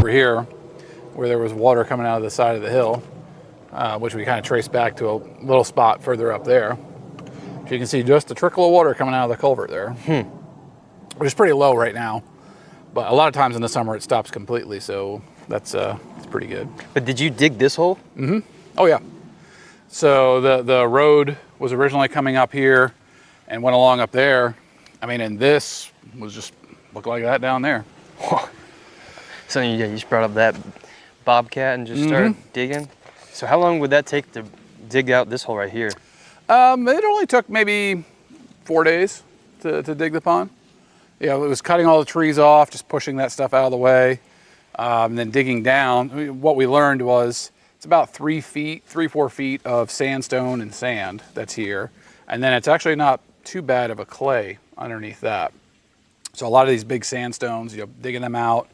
over here where there was water coming out of the side of the hill, which we kind of traced back to a little spot further up there. So you can see just a trickle of water coming out of the culvert there, which is pretty low right now. But a lot of times in the summer it stops completely, so that's it's pretty good. But did you dig this hole? Mm-hmm. Oh yeah. So the road was originally coming up here and went along up there. I mean, and this was just looked like that down there. So yeah, you just brought up that bobcat and just started digging. So how long would that take to dig out this hole right here? It only took maybe 4 days to dig the pond. Yeah, it was cutting all the trees off, just pushing that stuff out of the way, and then digging down. What we learned was it's about 3 feet, 3-4 feet of sandstone and sand that's here. And then it's actually not too bad of a clay underneath that. So a lot of these big sandstones, digging them out,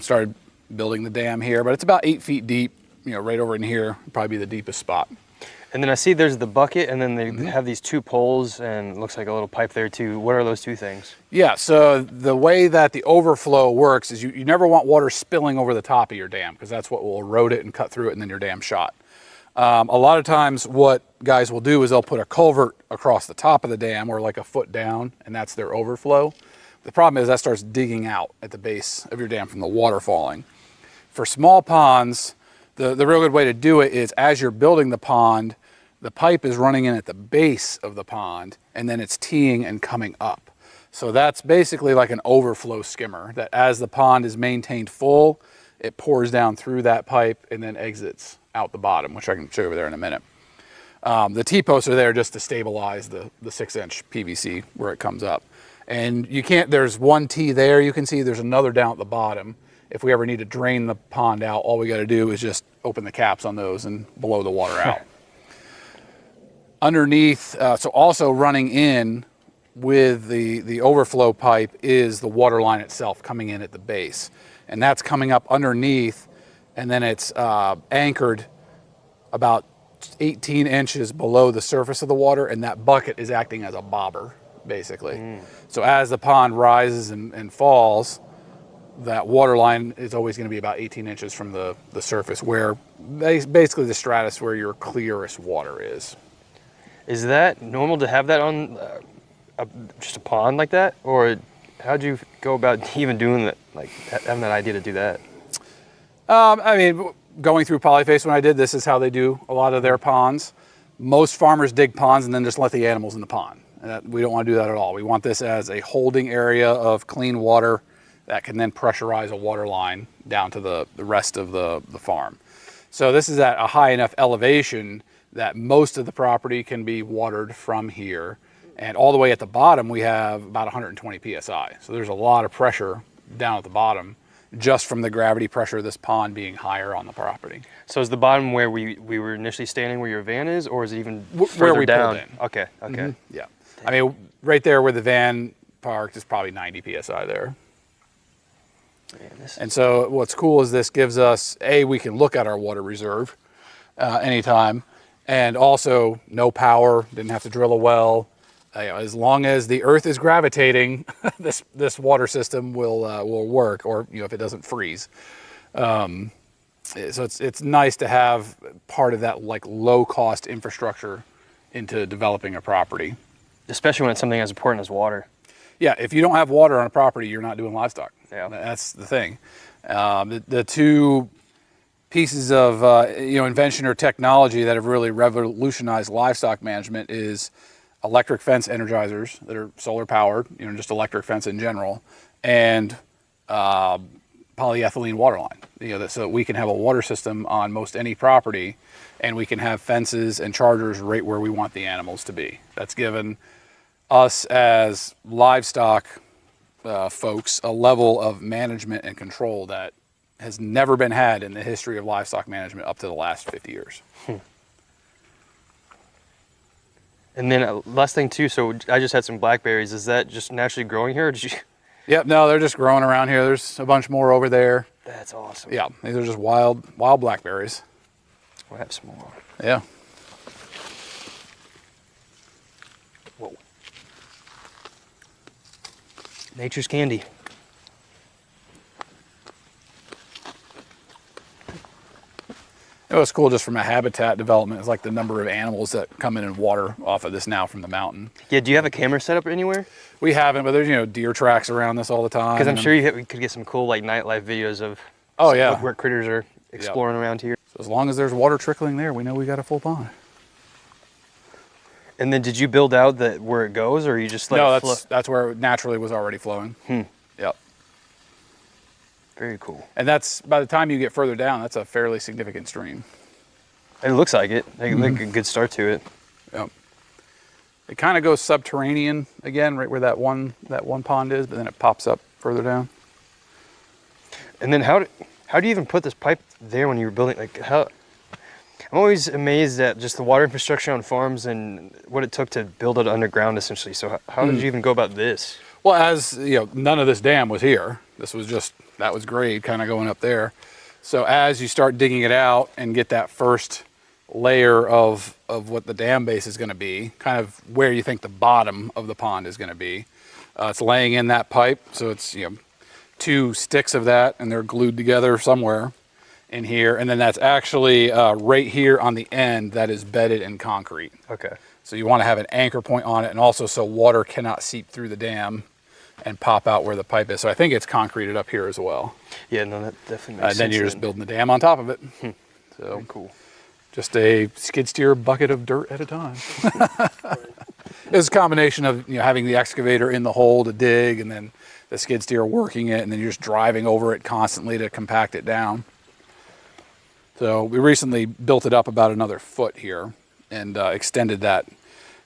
started building the dam here, but it's about 8 feet deep, right over in here, probably be the deepest spot. And then I see there's the bucket, and then they have these 2 poles, and it looks like a little pipe there too. What are those 2 things? Yeah, so the way that the overflow works is you never want water spilling over the top of your dam, because that's what will erode it and cut through it, and then your dam's shot. A lot of times what guys will do is they'll put a culvert across the top of the dam, or like a foot down, and that's their overflow. The problem is that starts digging out at the base of your dam from the water falling. For small ponds, the real good way to do it is as you're building the pond, the pipe is running in at the base of the pond, and then it's teeing and coming up. So that's basically like an overflow skimmer, that as the pond is maintained full, it pours down through that pipe and then exits out the bottom, which I can show you over there in a minute. The T-posts are there just to stabilize the 6-inch PVC where it comes up. And you can't, there's one T there, you can see there's another down at the bottom. If we ever need to drain the pond out, all we got to do is just open the caps on those and blow the water out. Underneath, so also running in with the overflow pipe is the water line itself coming in at the base. And that's coming up underneath, and then it's anchored about 18 inches below the surface of the water, and that bucket is acting as a bobber, basically. So as the pond rises and falls, that water line is always going to be about 18 inches from the surface, where basically the stratus where your clearest water is. Is that normal to have that on just a pond like that? Or how'd you go about even doing that, like having that idea to do that? I mean, going through Polyface when I did, this is how they do a lot of their ponds. Most farmers dig ponds and then just let the animals in the pond. And we don't want to do that at all. We want this as a holding area of clean water that can then pressurize a water line down to the rest of the farm. So this is at a high enough elevation that most of the property can be watered from here. And all the way at the bottom, we have about 120 PSI. So there's a lot of pressure down at the bottom just from the gravity pressure of this pond being higher on the property. So is the bottom where we were initially standing where your van is, or is it even where we down? pulled in? Okay, okay. Yeah. I mean, right there where the van parked is probably 90 PSI there. Man, and so what's cool is this gives us, we can look at our water reserve anytime, and also no power, didn't have to drill a well. As long as the earth is gravitating, this water system will work, or if it doesn't freeze. So it's nice to have part of that like low cost infrastructure into developing a property. Especially when it's something as important as water. Yeah, if you don't have water on a property, you're not doing livestock. Yeah, that's the thing. The two pieces of invention or technology that have really revolutionized livestock management is electric fence energizers that are solar powered, just electric fence in general, and polyethylene water line. So that we can have a water system on most any property, and we can have fences and chargers right where we want the animals to be. That's given us as livestock folks a level of management and control that has never been had in the history of livestock management up to the last 50 years. And then last thing too, so I just had some blackberries. Is that just naturally growing here, or did you? Yep, no, they're just growing around here. There's a bunch more over there. That's awesome. Yeah, these are just wild blackberries. We'll have some more. Yeah. Whoa. Nature's candy. It was cool just from a habitat development. It's like the number of animals that come in and water off of this now from the mountain. Yeah, do you have a camera set up anywhere? We haven't, but there's, you know, deer tracks around this all the time. Because I'm sure we could get some cool like nightlife videos of where critters are exploring around here. So as long as there's water trickling there, we know we got a full pond. And then did you build out where it goes, or you just let it flow? No, that's where it naturally was already flowing. Yep. Very cool. And that's, by the time you get further down, that's a fairly significant stream. It looks like it. Like a good start to it. Yep. It kind of goes subterranean again, right where that one pond is, but then it pops up further down. And then how do you even put this pipe there when you were building? Like how? I'm always amazed at just the water infrastructure on farms and what it took to build it underground, essentially. So how did you even go about this? Well, as you know, none of this dam was here. This was just, that was grade kind of going up there. So as you start digging it out and get that first layer of what the dam base is going to be, kind of where you think the bottom of the pond is going to be, it's laying in that pipe. So it's, you know, 2 sticks of that, and they're glued together somewhere in here. And then that's actually right here on the end that is bedded in concrete. Okay. So you want to have an anchor point on it, and also so water cannot seep through the dam and pop out where the pipe is. So I think it's concreted up here as well. Yeah, no, that definitely makes sense. And then you're just building the dam on top of it. So very cool. Just a skid steer bucket of dirt at a time. It's a combination of, you know, having the excavator in the hole to dig, and then the skid steer working it, and then you're just driving over it constantly to compact it down. So we recently built it up about another foot here and extended that.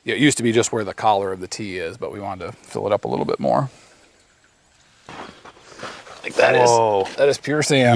It used to be just where the collar of the T is, but we wanted to fill it up a little bit more. Like that is pure sand.